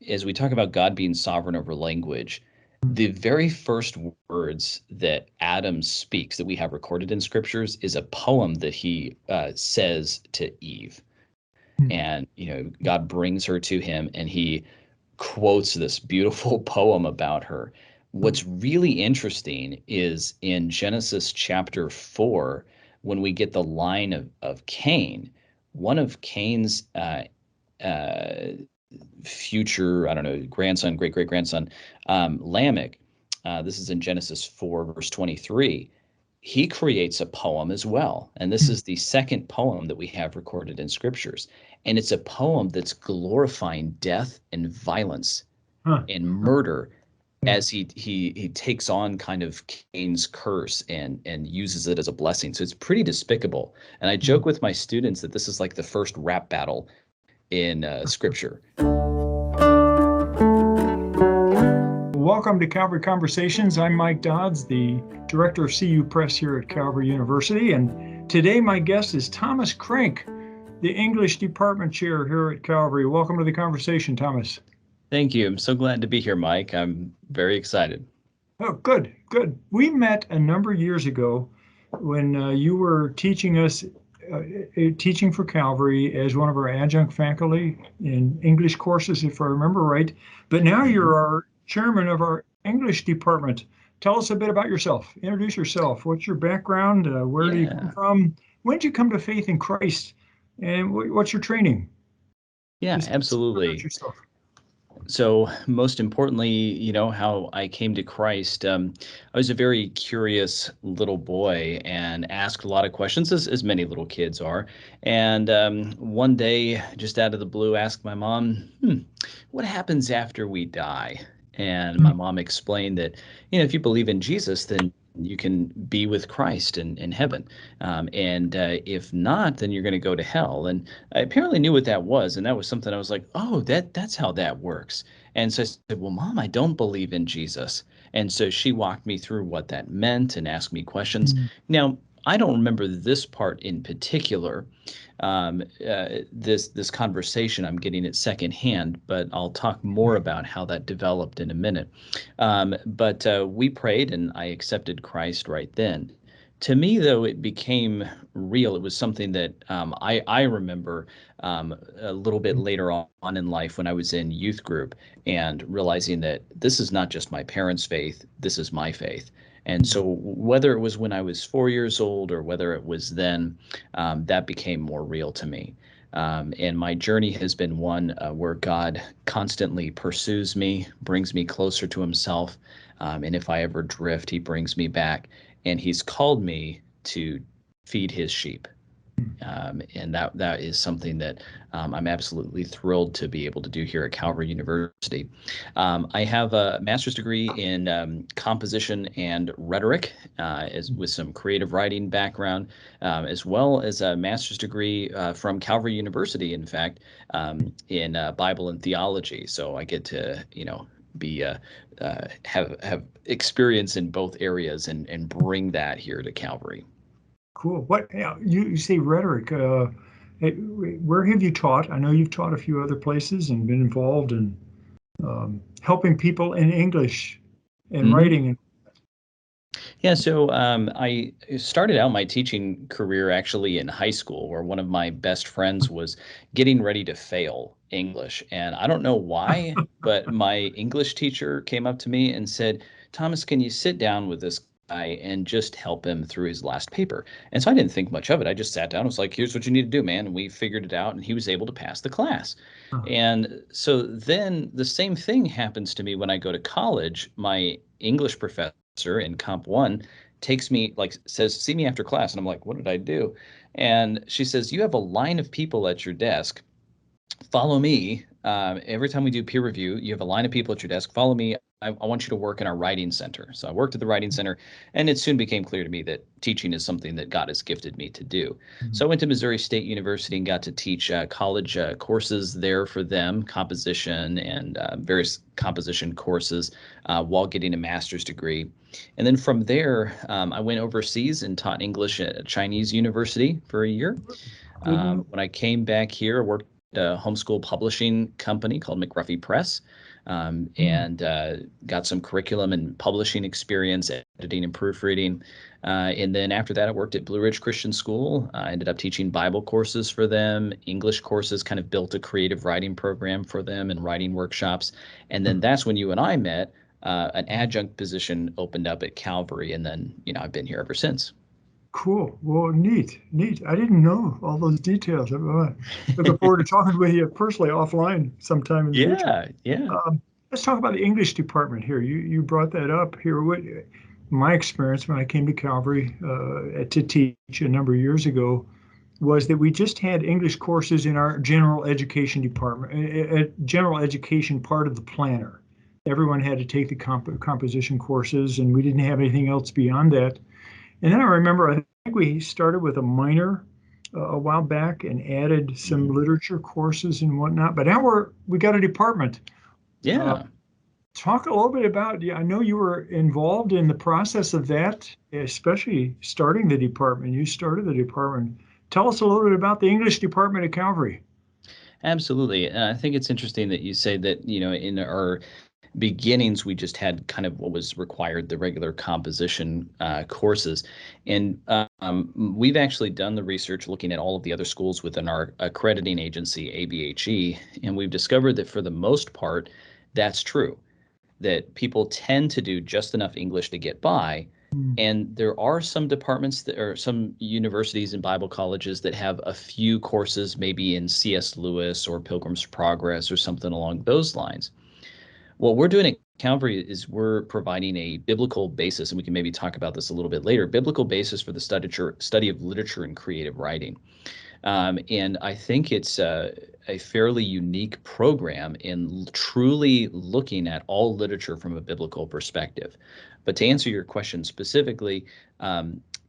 as we talk about God being sovereign over language, the very first words that Adam speaks that we have recorded in scriptures is a poem that he says to Eve. And, God brings her to him and he quotes this beautiful poem about her. What's really interesting is in Genesis chapter 4, when we get the line of Cain, one of Cain's uh, future, I don't know, grandson, great great grandson, Lamech. This is in Genesis 4, verse 23. He creates a poem as well. And this is the second poem that we have recorded in scriptures. And it's a poem that's glorifying death and violence Huh. and murder Yeah. as he takes on kind of Cain's curse and uses it as a blessing. So it's pretty despicable. And I joke with my students that this is like the first rap battle in scripture. Welcome to Calvary Conversations. I'm Mike Dodds, the director of CU Press here at Calvary University. And today my guest is Thomas Crank, the English department chair here at Calvary. Welcome to the conversation, Thomas. Thank you. I'm so glad to be here, Mike. I'm very excited. Oh, good, good. We met a number of years ago when you were teaching us, teaching for Calvary as one of our adjunct faculty in English courses, if I remember right. But now you're our chairman of our English department. Tell us a bit about yourself. Introduce yourself. What's your background? Where do you come from? When did you come to faith in Christ? And what's your training? Yeah, Just absolutely. yourself. So most importantly, how I came to Christ. I was a very curious little boy and asked a lot of questions, as many little kids are. And one day, just out of the blue, asked my mom, what happens after we die? And my mom explained that, if you believe in Jesus, then you can be with Christ in heaven. And if not, then you're going to go to hell. And I apparently knew what that was. And that was something I was like, oh, that's how that works. And so I said, well, Mom, I don't believe in Jesus. And so she walked me through what that meant and asked me questions. Now, I don't remember this part in particular, this conversation. I'm getting it secondhand, but I'll talk more about how that developed in a minute. But we prayed, and I accepted Christ right then. To me, though, it became real. It was something that I remember a little bit later on in life when I was in youth group and realizing that this is not just my parents' faith, this is my faith. And so whether it was when I was 4 years old or whether it was then, that became more real to me. And my journey has been one where God constantly pursues me, brings me closer to himself. And if I ever drift, he brings me back. And he's called me to feed his sheep. And that is something that I'm absolutely thrilled to be able to do here at Calvary University. I have a master's degree in composition and rhetoric, with some creative writing background, as well as a master's degree from Calvary University, in fact, in Bible and theology. So I get to, be have experience in both areas and bring that here to Calvary. Cool. What you say rhetoric? Where have you taught? I know you've taught a few other places and been involved in helping people in English and writing. Yeah, so I started out my teaching career actually in high school, where one of my best friends was getting ready to fail English. And I don't know why, but my English teacher came up to me and said, Thomas, can you sit down with this guy and just help him through his last paper? And so I didn't think much of it. I just sat down and was like, here's what you need to do, man. And we figured it out, and he was able to pass the class. And so then the same thing happens to me when I go to college. My English professor in Comp 1 takes me, like, says, see me after class. And I'm like, what did I do? And she says, you have a line of people at your desk. Follow me. Every time we do peer review, you have a line of people at your desk. Follow me. I want you to work in our writing center. So I worked at the writing center, and it soon became clear to me that teaching is something that God has gifted me to do. So I went to Missouri State University and got to teach college courses there for them, composition and various composition courses, while getting a master's degree. And then from there, I went overseas and taught English at a Chinese university for a year. When I came back here, I worked a homeschool publishing company called McGruffy Press, Mm. and got some curriculum and publishing experience, editing and proofreading. And then after that, I worked at Blue Ridge Christian School. I ended up teaching Bible courses for them, English courses, kind of built a creative writing program for them and writing workshops. And then that's when you and I met. An adjunct position opened up at Calvary, and then I've been here ever since. Cool. Well, neat, neat. I didn't know all those details. I'm looking forward to talking with you personally offline sometime in the future. Yeah, yeah. Let's talk about the English department here. You brought that up here. What my experience when I came to Calvary to teach a number of years ago was that we just had English courses in our general education department, general education part of the planner. Everyone had to take the composition courses, and we didn't have anything else beyond that. And then I remember, I think we started with a minor a while back and added some Mhm. literature courses and whatnot. But now we got a department. Uh, Yeah. Talk a little bit about, yeah, I know you were involved in the process of that, especially starting the department. You started the department. Tell us a little bit about the English department at Calvary. Absolutely. I think it's interesting that you say that, in our beginnings, we just had kind of what was required, the regular composition courses. And we've actually done the research looking at all of the other schools within our accrediting agency, ABHE, and we've discovered that for the most part, that's true, that people tend to do just enough English to get by. Mm. And there are some departments that are some universities and Bible colleges that have a few courses, maybe in C.S. Lewis or Pilgrim's Progress or something along those lines. What we're doing at Calvary is we're providing a biblical basis, and we can maybe talk about this a little bit later, biblical basis for the study of literature and creative writing. And I think it's a fairly unique program in truly looking at all literature from a biblical perspective. But to answer your question specifically,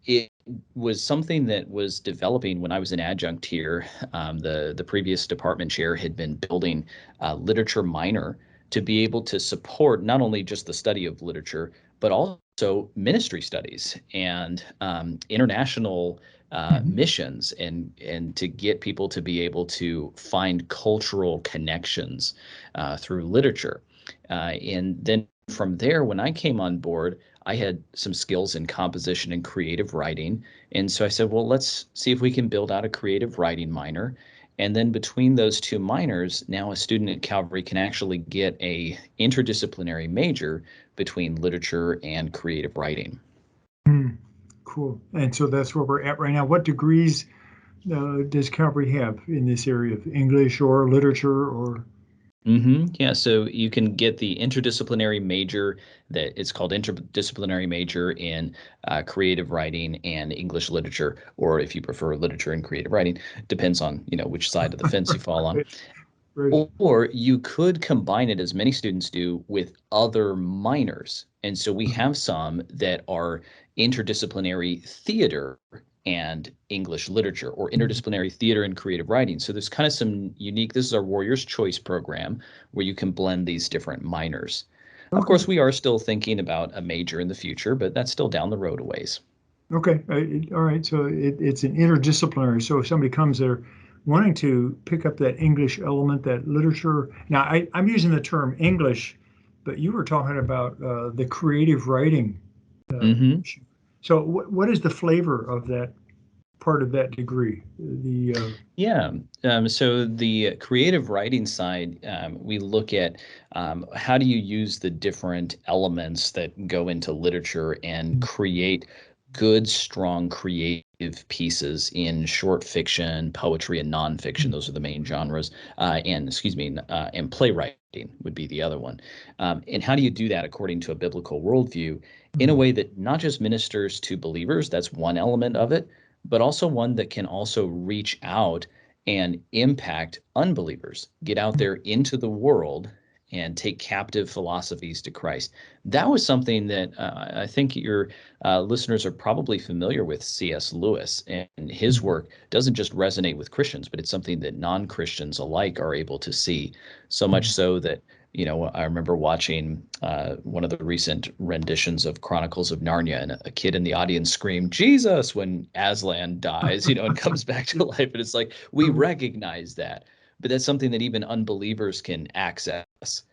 it was something that was developing when I was an adjunct here. The previous department chair had been building a literature minor to be able to support not only just the study of literature, but also ministry studies and international Mhm. missions, and to get people to be able to find cultural connections through literature. And then from there, when I came on board, I had some skills in composition and creative writing. And so I said, well, let's see if we can build out a creative writing minor. And then between those two minors, now a student at Calvary can actually get a interdisciplinary major between literature and creative writing. Mm. Cool. And so that's where we're at right now. What degrees does Calvary have in this area of English or literature or? Yeah, so you can get the interdisciplinary major, that it's called interdisciplinary major in creative writing and English literature, or if you prefer literature and creative writing, depends on which side of the fence you fall on. Right, right. Or you could combine it, as many students do, with other minors. And so we Mhm. have some that are interdisciplinary theater and English literature, or Mhm. interdisciplinary theater and creative writing. So there's kind of some unique, this is our Warrior's Choice program where you can blend these different minors. Of Okay. course, we are still thinking about a major in the future, but that's still down the road a ways. Okay. All right. So it's an interdisciplinary. So if somebody comes there wanting to pick up that English element, that literature. Now, I'm using the term English, but you were talking about the creative writing hmm issue. So what is the flavor of that part of that degree? Yeah. So the creative writing side, we look at how do you use the different elements that go into literature and create good, strong, creative pieces in short fiction, poetry, and nonfiction. Those are the main genres. And excuse me, and playwriting would be the other one. And how do you do that according to a biblical worldview in a way that not just ministers to believers, that's one element of it, but also one that can also reach out and impact unbelievers, get out there into the world and take captive philosophies to Christ. That was something that I think your listeners are probably familiar with C.S. Lewis, and his work doesn't just resonate with Christians, but it's something that non-Christians alike are able to see. So much so that I remember watching one of the recent renditions of Chronicles of Narnia, and a kid in the audience screamed "Jesus" when Aslan dies, and comes back to life. And it's like we recognize that, but that's something that even unbelievers can access.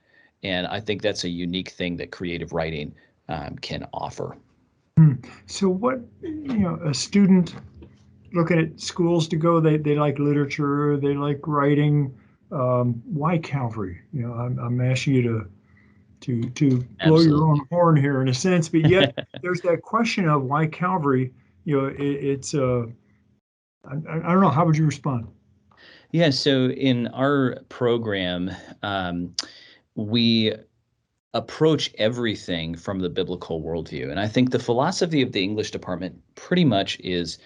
And I think that's a unique thing that creative writing can offer. So what, a student looking at schools to go, they like literature, they like writing. Why Calvary? I'm asking you to blow your Absolutely. own horn here in a sense, but yet there's that question of why Calvary. It's I don't know. How would you respond? Yeah, so in our program, we approach everything from the biblical worldview. And I think the philosophy of the English department pretty much is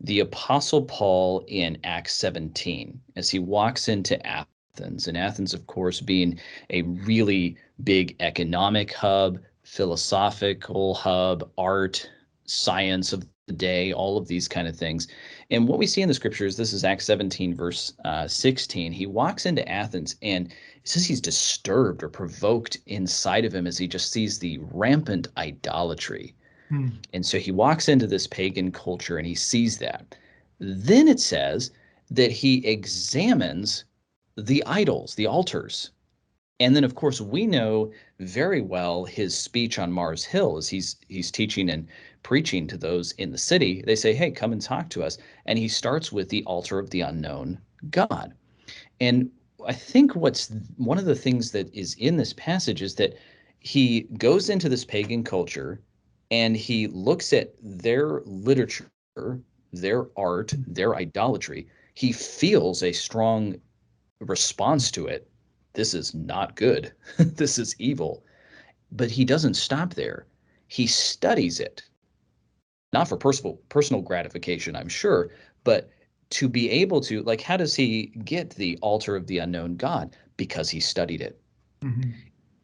the Apostle Paul in Acts 17 as he walks into Athens. And Athens, of course, being a really big economic hub, philosophical hub, art, science of the day, all of these kind of things. And what we see in the scriptures, this is Acts 17, verse 16. He walks into Athens and it says he's disturbed or provoked inside of him as he just sees the rampant idolatry. Hmm. And so he walks into this pagan culture and he sees that. Then it says that he examines the idols, the altars. And then, of course, we know very well his speech on Mars Hill as he's teaching and preaching to those in the city. They say, "Hey, come and talk to us." And he starts with the altar of the unknown God. And I think what's one of the things that is in this passage is that he goes into this pagan culture and he looks at their literature, their art, their idolatry. He feels a strong response to it. This is not good. This is evil. But he doesn't stop there. He studies it, not for personal gratification, I'm sure, but to be able to, like, how does he get the altar of the unknown God? Because he studied it. Mhm.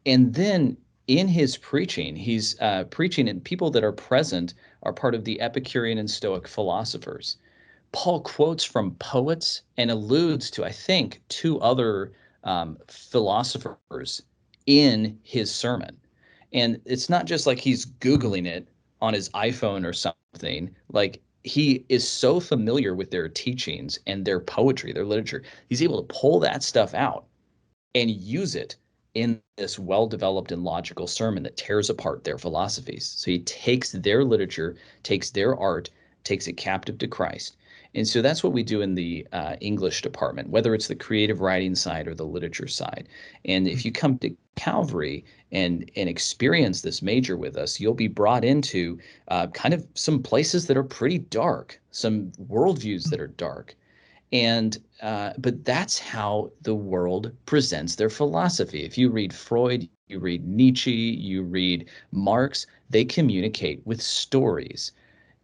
And then in his preaching, he's preaching, and people that are present are part of the Epicurean and Stoic philosophers. Paul quotes from poets and alludes to, I think, two other philosophers in his sermon. And it's not just like he's Googling it on his iPhone or something. Like he is so familiar with their teachings and their poetry, their literature. He's able to pull that stuff out and use it in this well-developed and logical sermon that tears apart their philosophies. So he takes their literature, takes their art, takes it captive to Christ. And so that's what we do in the English department, whether it's the creative writing side or the literature side. And if you come to Calvary and experience this major with us, you'll be brought into kind of some places that are pretty dark, some worldviews that are dark. And but that's how the world presents their philosophy. If you read Freud, you read Nietzsche, you read Marx, they communicate with stories.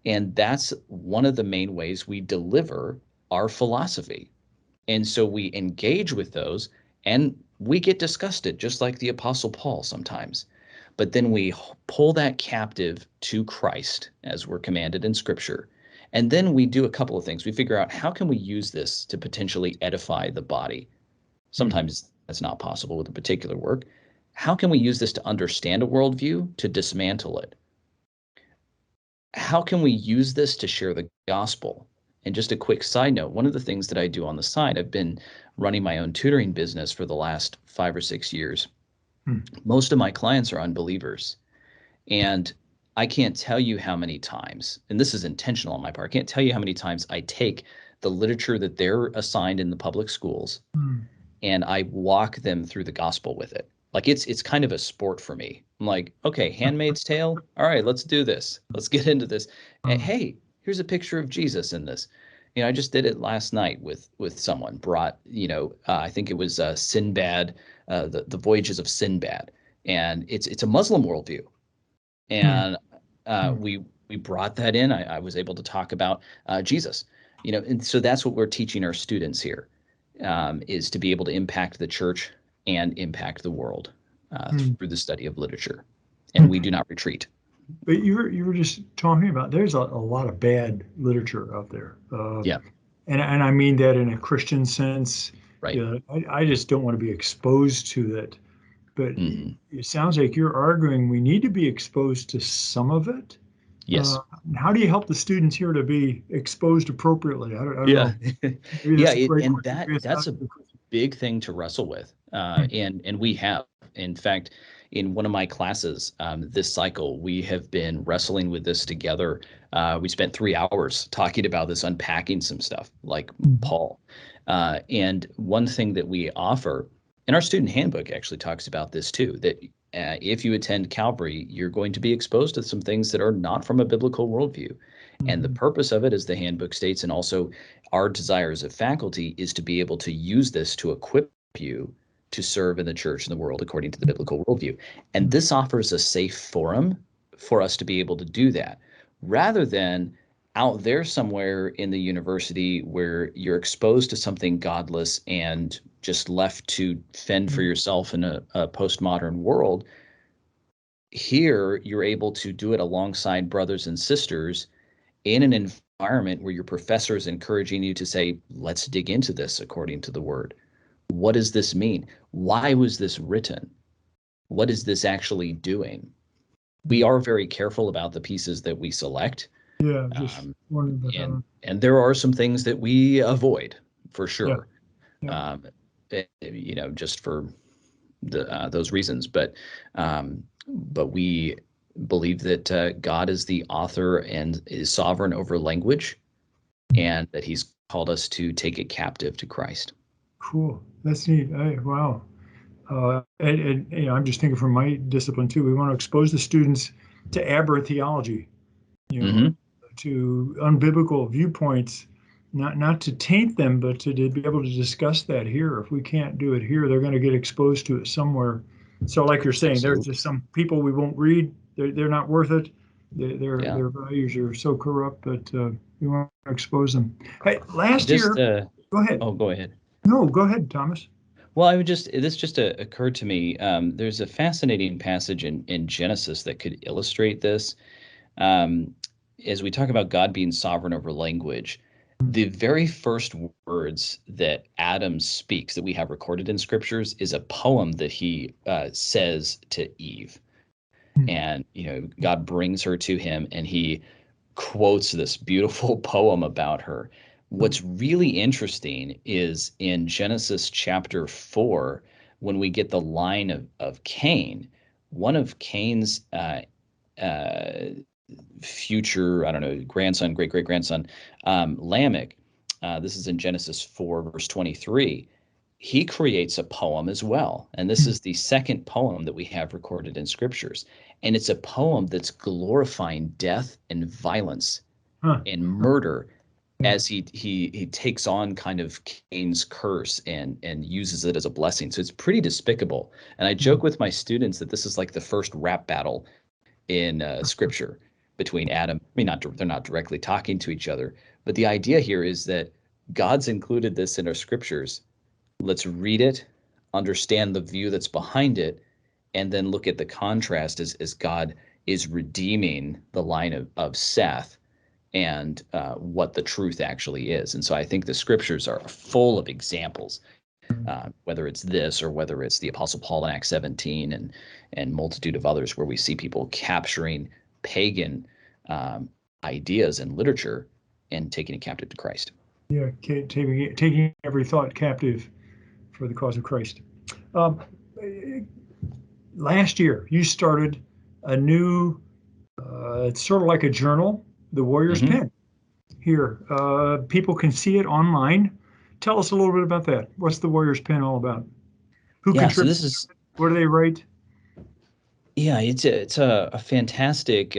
And that's one of the main ways we deliver our philosophy. And so we engage with those and we get disgusted, just like the Apostle Paul sometimes. But then we pull that captive to Christ as we're commanded in Scripture. And then we do a couple of things. We figure out how can we use this to potentially edify the body. Hmm. Sometimes that's not possible with a particular work. How can we use this to understand a worldview, to dismantle it? How can we use this to share the gospel? And just a quick side note, one of the things that I do on the side, I've been running my own tutoring business for the last 5 or 6 years. Hmm. Most of my clients are unbelievers. And I can't tell you how many times, and this is intentional on my part, I can't tell you how many times I take the literature that they're assigned in the public schools Hmm. and I walk them through the gospel with it. Like it's kind of a sport for me. I'm like, okay, Handmaid's Tale. All right, let's do this. Let's get into this. Hmm. Hey, here's a picture of Jesus in this. I just did it last night with someone. Brought, I think it was Sinbad, the Voyages of Sinbad, and it's a Muslim worldview, Hmm. and Hmm. we brought that in. I was able to talk about Jesus, and so that's what we're teaching our students here, is to be able to impact the church and impact the world Hmm. through the study of literature, and Hmm. we do not retreat. But you were just talking about there's a lot of bad literature out there, Yeah, and I mean that in a Christian sense. right. I just don't want to be exposed to that. But Hmm. it sounds like you're arguing we need to be exposed to some of it. Uh, Yes. how do you help the students here to be exposed appropriately? I don't Yeah. know. Maybe Yeah. that's a great And question to be that's a asking. big thing to wrestle with, and we have. In fact, in one of my classes this cycle, we have been wrestling with this together. We spent 3 hours talking about this, unpacking some stuff like Paul. And one thing that we offer, and our student handbook actually talks about this too, that if you attend Calvary, you're going to be exposed to some things that are not from a biblical worldview. And the purpose of it, as the handbook states, and also our desire as a faculty, is to be able to use this to equip you to serve in the church and the world according to the biblical worldview. And this offers a safe forum for us to be able to do that, rather than out there somewhere in the university where you're exposed to something godless and just left to fend for yourself in a postmodern world. Here, you're able to do it alongside brothers and sisters in an environment where your professor is encouraging you to say, let's dig into this according to the word. What does this mean? Why was this written? What is this actually doing? We are very careful about the pieces that we select. Yeah, just wondering about that one. And there are some things that we avoid for sure. Yeah. Just for those reasons. But we believe that God is the author and is sovereign over language, and that He's called us to take it captive to Christ. Cool. That's neat. Wow. And I'm just thinking from my discipline too. We want to expose the students to aberrant theology, to unbiblical viewpoints, not to taint them, but to be able to discuss that here. If we can't do it here, they're going to get exposed to it somewhere. So, like you're saying, Absolutely. there's just some people we won't read. They're not worth it. Their values are so corrupt, but we want to expose them. Hey, last year, go ahead. Oh, go ahead. No, go ahead, Thomas. Well, this just occurred to me. There's a fascinating passage in Genesis that could illustrate this. As we talk about God being sovereign over language, the very first words that Adam speaks that we have recorded in scriptures is a poem that he says to Eve. And, God brings her to him and he quotes this beautiful poem about her. What's really interesting is in Genesis chapter 4, when we get the line of Cain, one of Cain's future, I don't know, grandson, great-great-grandson, Lamech, this is in Genesis 4, verse 23, he creates a poem as well. And this is the second poem that we have recorded in scriptures. And it's a poem that's glorifying death and violence and murder as he takes on kind of Cain's curse and uses it as a blessing. So it's pretty despicable. And I joke with my students that this is like the first rap battle in scripture between Adam. I mean, they're not directly talking to each other, but the idea here is that God's included this in our scriptures. Let's read it, understand the view that's behind it, and then look at the contrast as God is redeeming the line of Seth and what the truth actually is. And so I think the scriptures are full of examples, whether it's this or whether it's the Apostle Paul in Acts 17 and multitude of others, where we see people capturing pagan ideas and literature and taking it captive to Christ. Yeah, taking every thought captive for the cause of Christ. Last year, you started a new, it's sort of like a journal, The Warrior's Pen. Here, people can see it online. Tell us a little bit about that. What's The Warrior's Pen all about? Who contributes? What do they write? Yeah, it's a fantastic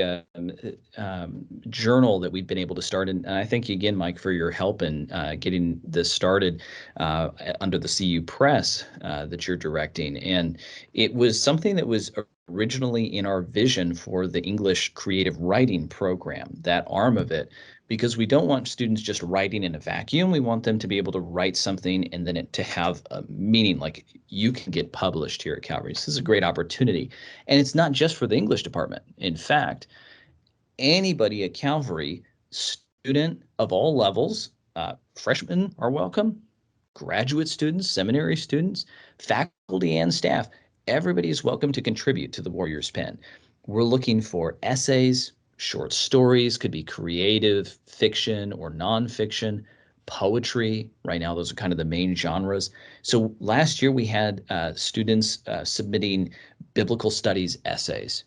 journal that we've been able to start. And I thank you again, Mike, for your help in getting this started under the CU Press that you're directing. And it was something that was originally in our vision for the English creative writing program, that arm of it, because we don't want students just writing in a vacuum. We want them to be able to write something and then it to have a meaning, like you can get published here at Calvary. This is a great opportunity. And it's not just for the English department. In fact, anybody at Calvary, student of all levels, freshmen are welcome, graduate students, seminary students, faculty and staff, everybody is welcome to contribute to the Warrior's Pen. We're looking for essays, short stories, could be creative fiction or nonfiction, poetry. Right now, those are kind of the main genres. So last year we had students submitting biblical studies essays,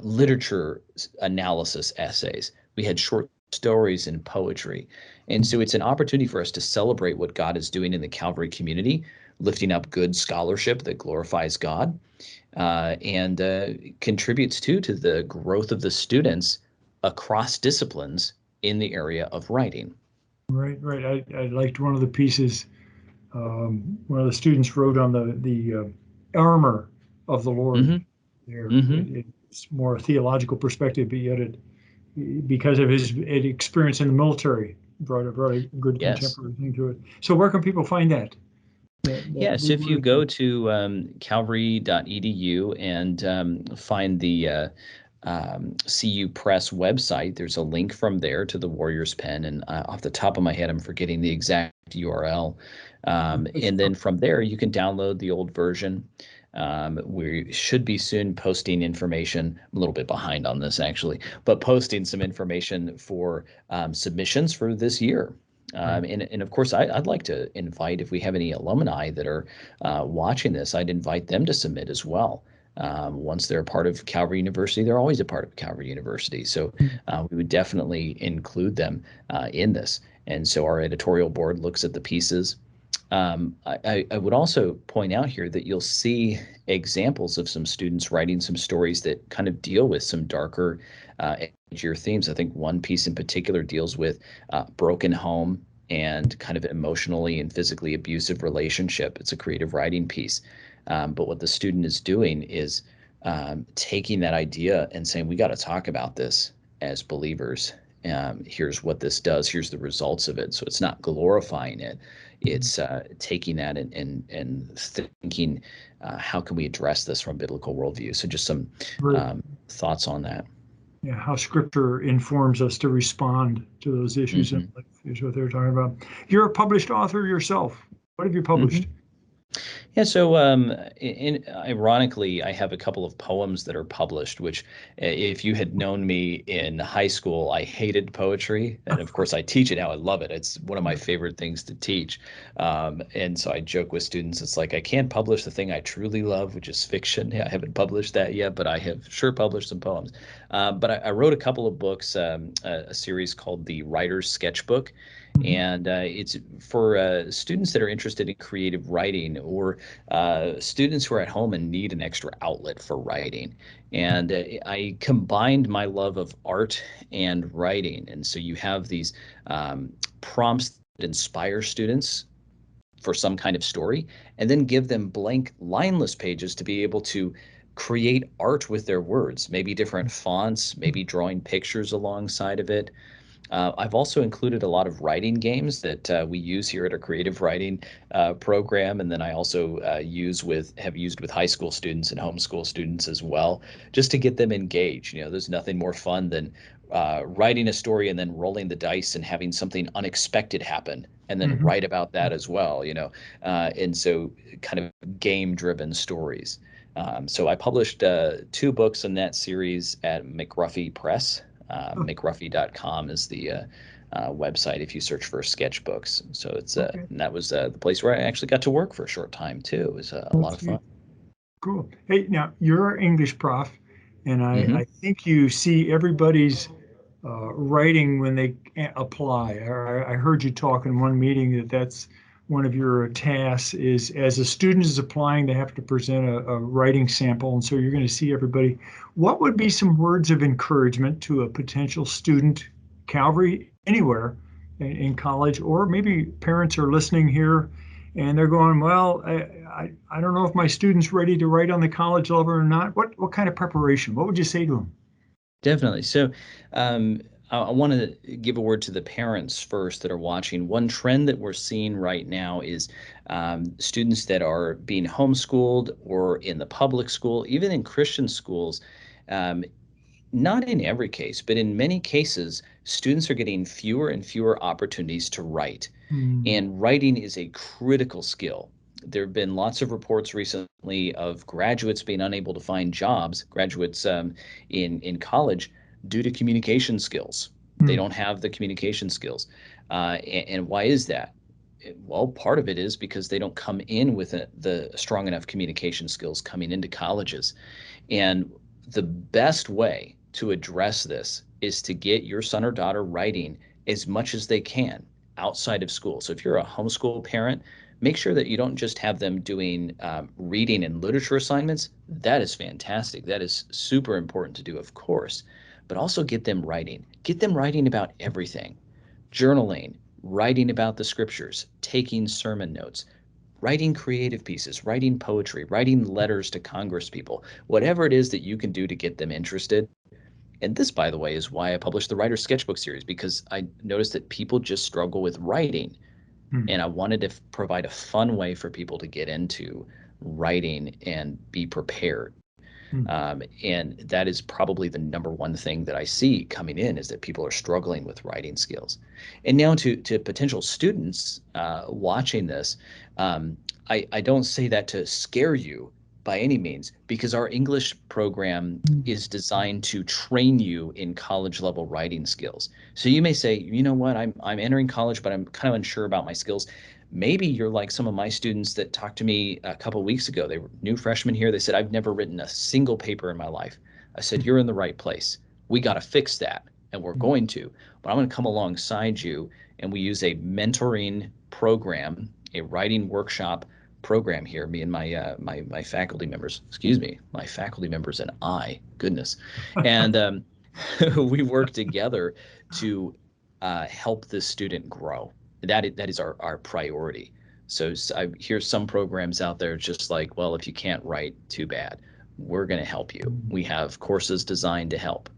literature analysis essays. We had short stories and poetry. And so it's an opportunity for us to celebrate what God is doing in the Calvary community, lifting up good scholarship that glorifies God, and contributes to the growth of the students across disciplines in the area of writing. Right, right. I liked one of the pieces. One of the students wrote on the armor of the Lord. Hmm. There, Hmm. it's more a theological perspective, but yet because of his experience in the military, brought a good Yes. contemporary thing to it. So where can people find that? That Yeah, new so if you literature. go to calvary.edu and find the CU Press website, there's a link from there to the Warrior's Pen. And off the top of my head, I'm forgetting the exact URL. That's And then from there, you can download the old version. We should be soon posting information. I'm a little bit behind on this actually, but posting some information for submissions for this year. right. And of course, I'd like to invite, if we have any alumni that are watching this, I'd invite them to submit as well. Once they're a part of Calvary University, they're always a part of Calvary University. So we would definitely include them in this. And so our editorial board looks at the pieces. I would also point out here that you'll see examples of some students writing some stories that kind of deal with some darker, edgier themes. I think one piece in particular deals with broken home and kind of emotionally and physically abusive relationship. It's a creative writing piece. But what the student is doing is taking that idea and saying, we got to talk about this as believers. Here's what this does. Here's the results of it. So it's not glorifying it. It's taking that and thinking, how can we address this from biblical worldview? So just some Right. thoughts on that. Yeah, how Scripture informs us to respond to those issues in Hmm. life is what they're talking about. You're a published author yourself. What have you Hmm. published? Yeah, so ironically, I have a couple of poems that are published, which, if you had known me in high school, I hated poetry. And of course, I teach it now. I love it. It's one of my favorite things to teach. And so I joke with students, it's like I can't publish the thing I truly love, which is fiction. Yeah, I haven't published that yet, but I have sure published some poems. But I wrote a couple of books, a series called The Writer's Sketchbook. Mhm. And it's for students that are interested in creative writing, or students who are at home and need an extra outlet for writing. And I combined my love of art and writing. And so you have these prompts that inspire students for some kind of story, and then give them blank, lineless pages to be able to create art with their words, maybe different fonts, maybe drawing pictures alongside of it. I've also included a lot of writing games that we use here at our creative writing program, and then I also have used with high school students and homeschool students as well, just to get them engaged. There's nothing more fun than writing a story and then rolling the dice and having something unexpected happen, and then Mhm. write about that as well. And so kind of game-driven stories. So I published two books in that series at McRuffy Press. Oh, McRuffy.com is the website if you search for sketchbooks. So okay. and that was the place where I actually got to work for a short time too. It was a lot That's of fun. good. Cool. Hey, now you're an English prof, and I Hmm. think you see everybody's writing when they apply. I heard you talk in one meeting that that's one of your tasks is as a student is applying, they have to present a writing sample, and so you're going to see everybody. What would be some words of encouragement to a potential student, Calvary, anywhere in college, or maybe parents are listening here and they're going, well, I don't know if my student's ready to write on the college level or not. What kind of preparation? What would you say to them? Definitely. So I want to give a word to the parents first that are watching. One trend that we're seeing right now is students that are being homeschooled or in the public school, even in Christian schools. Um, Not in every case, but in many cases, students are getting fewer and fewer opportunities to write. Hmm. And writing is a critical skill. There have been lots of reports recently of graduates being unable to find jobs, graduates in college, due to communication skills. They Hmm. don't have the communication skills. And why is that? Well, part of it is because they don't come in with the strong enough communication skills coming into colleges. And the best way to address this is to get your son or daughter writing as much as they can outside of school. So if you're a homeschool parent, make sure that you don't just have them doing reading and literature assignments. That is fantastic. That is super important to do, of course, but also get them writing. Get them writing about everything: journaling, writing about the scriptures, taking sermon notes, writing creative pieces, writing poetry, writing letters to Congress people, whatever it is that you can do to get them interested. And this, by the way, is why I published the Writer's Sketchbook series, because I noticed that people just struggle with writing. Hmm. And I wanted to provide a fun way for people to get into writing and be prepared. Hmm. And that is probably the number one thing that I see coming in, is that people are struggling with writing skills. And now to potential students watching this, I don't say that to scare you by any means, because our English program is designed to train you in college level writing skills. So you may say, you know what, I'm entering college, but I'm kind of unsure about my skills. Maybe you're like some of my students that talked to me a couple of weeks ago. They were new freshmen here. They said, I've never written a single paper in my life. I said, you're in the right place. We got to fix that, and we're going to. But I'm going to come alongside you, and we use a mentoring program, a writing workshop program here. Me and my faculty members, my faculty members and goodness, and we work together to help this student grow. That is our priority. So I hear some programs out there just like, well, if you can't write, too bad. We're going to help you. We have courses designed to help.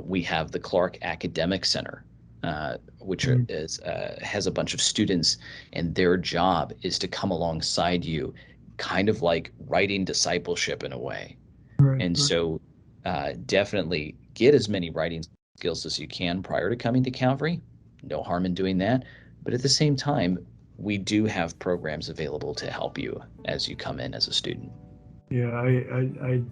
We have the Clark Academic Center, which has a bunch of students, and their job is to come alongside you, kind of like writing discipleship in a way. Right, And right. so definitely get as many writing skills as you can prior to coming to Calvary. No harm in doing that. But at the same time, we do have programs available to help you as you come in as a student. Yeah, I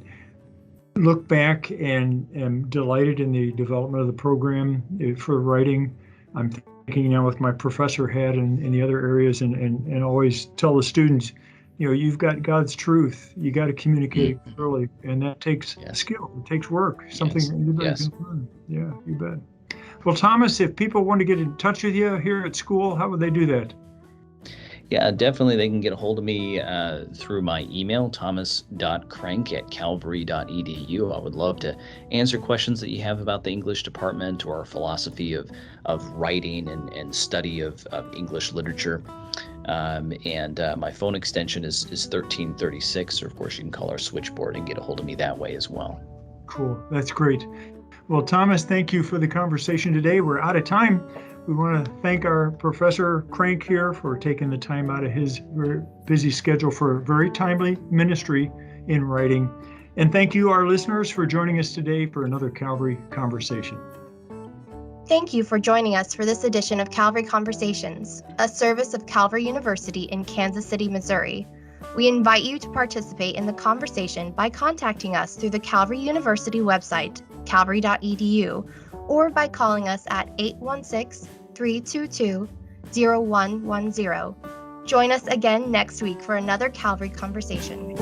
look back and am delighted in the development of the program for writing. I'm thinking now with my professor hat and in the other areas, and always tell the students, you've got God's truth. You got to communicate it clearly, and that takes skill. It takes work. Something anybody can learn. Yeah, you bet. Well, Thomas, if people want to get in touch with you here at school, how would they do that? Yeah, definitely. They can get a hold of me through my email, thomas.crank@calvary.edu. I would love to answer questions that you have about the English department or our philosophy of writing and study of English literature. And my phone extension is 1336, or of course you can call our switchboard and get a hold of me that way as well. Cool. That's great. Well, Thomas, thank you for the conversation today. We're out of time. We want to thank our Professor Crank here for taking the time out of his very busy schedule for very timely ministry in writing. And thank you, our listeners, for joining us today for another Calvary Conversation. Thank you for joining us for this edition of Calvary Conversations, a service of Calvary University in Kansas City, Missouri. We invite you to participate in the conversation by contacting us through the Calvary University website, calvary.edu, or by calling us at 816-322-0110. Join us again next week for another Calvary Conversation.